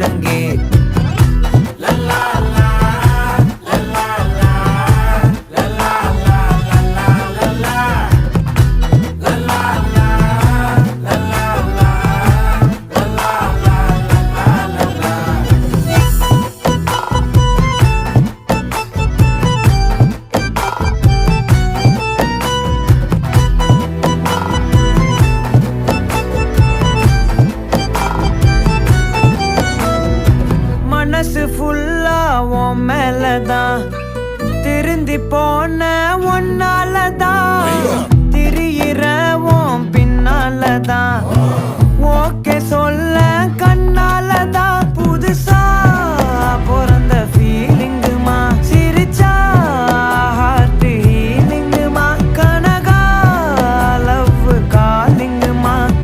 முழங்கே. மனசு ஃபுல்லா உன் மேலதான், திருந்தி போன ஒன்னாலதான், திரியிற உன் பின்னாலதான், ஓகே சொல்ல கண்ணாலதான்,